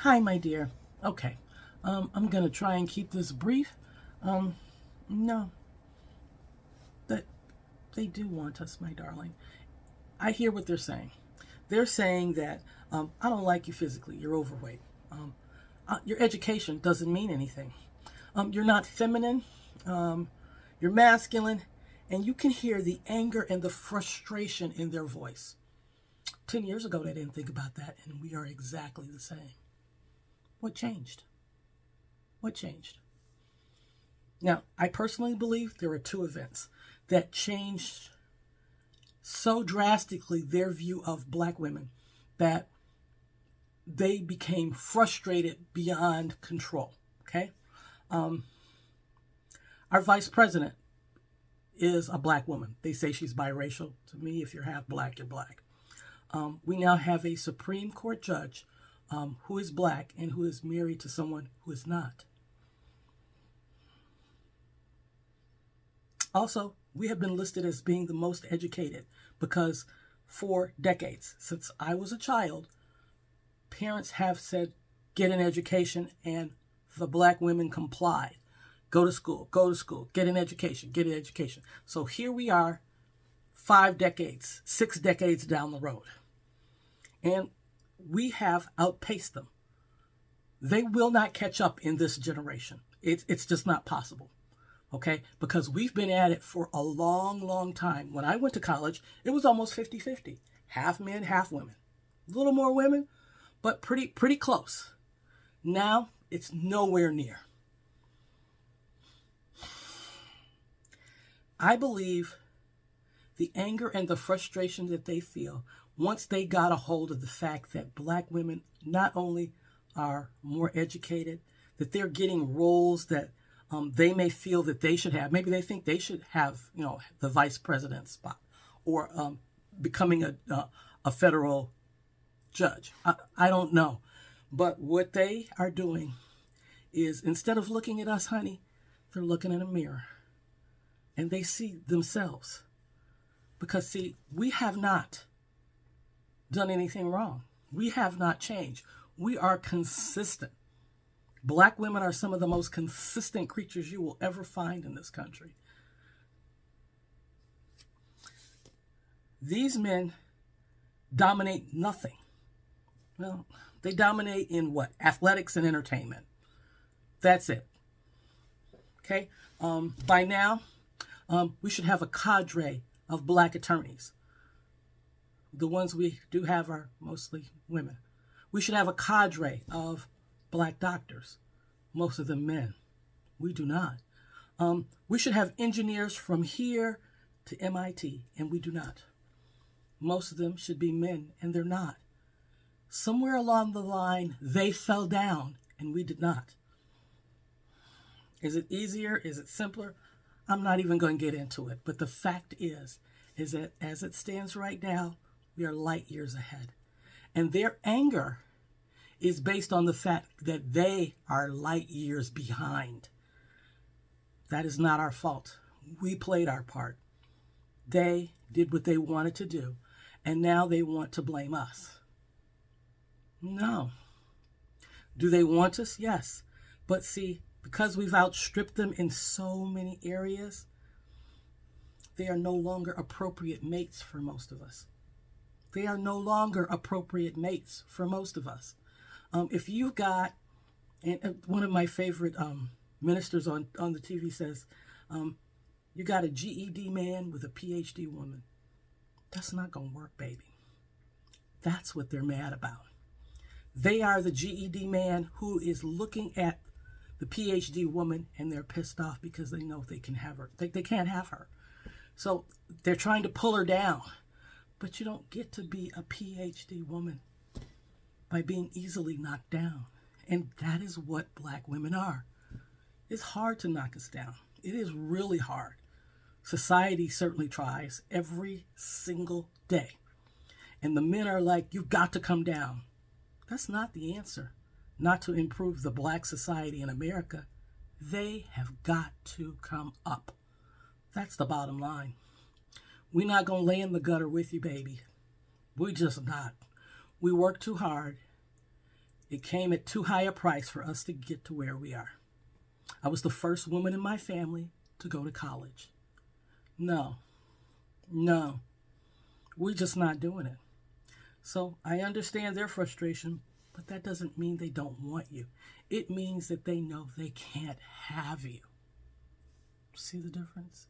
Hi, my dear. Okay, I'm gonna try and keep this brief. No, that they do want us, my darling. I hear what they're saying. They're saying that I don't like you physically. You're overweight. Your education doesn't mean anything. You're not feminine. You're masculine, and you can hear the anger and the frustration in their voice. 10 years ago, they didn't think about that, and we are exactly the same. What changed? What changed? Now, I personally believe there are two events that changed so drastically their view of black women that they became frustrated beyond control. Okay? Our vice president is a black woman. They say she's biracial. To me, if you're half black, you're black. We now have a Supreme Court judge who is black and who is married to someone who is not. Also, we have been listed as being the most educated because for decades, since I was a child, parents have said, get an education, and the black women complied. Go to school, get an education, get an education. So here we are, 5 decades, 6 decades down the road. And we have outpaced them. They will not catch up in this generation. It's just not possible. Okay? Because we've been at it for a long, long time. When I went to college, it was almost 50-50. Half men, half women. A little more women, but pretty close. Now, it's nowhere near. I believe the anger and the frustration that they feel once they got a hold of the fact that black women not only are more educated, that they're getting roles that they may feel that they should have. Maybe they think they should have, the vice president spot or becoming a federal judge. I don't know. But what they are doing is instead of looking at us, honey, they're looking in a mirror and they see themselves. Because, see, we have not done anything wrong. We have not changed. We are consistent. Black women are some of the most consistent creatures you will ever find in this country. These men dominate nothing. Well, they dominate in what? Athletics and entertainment. That's it. Okay? By now, we should have a cadre of black attorneys. The ones we do have are mostly women. We should have a cadre of black doctors, most of them men. We do not. We should have engineers from here to MIT, and we do not. Most of them should be men, and they're not. Somewhere along the line, they fell down, and we did not. Is it easier? Is it simpler? I'm not even going to get into it. But the fact is that as it stands right now, we are light years ahead. And their anger is based on the fact that they are light years behind. That is not our fault. We played our part. They did what they wanted to do, and now they want to blame us. No. Do they want us? Yes. But see, because we've outstripped them in so many areas, they are no longer appropriate mates for most of us. They are no longer appropriate mates for most of us. If you've got, and one of my favorite ministers on the TV says, you got a GED man with a PhD woman. That's not going to work, baby. That's what they're mad about. They are the GED man who is looking at the PhD woman and they're pissed off because they know they can have her. They can't have her. So they're trying to pull her down. But you don't get to be a PhD woman by being easily knocked down. And that is what black women are. It's hard to knock us down. It is really hard. Society certainly tries every single day. And the men are like, you've got to come down. That's not the answer. Not to improve the black society in America. They have got to come up. That's the bottom line. We're not going to lay in the gutter with you, baby. We're just not. We work too hard. It came at too high a price for us to get to where we are. I was the first woman in my family to go to college. No, we're just not doing it. So I understand their frustration, but that doesn't mean they don't want you. It means that they know they can't have you. See the difference?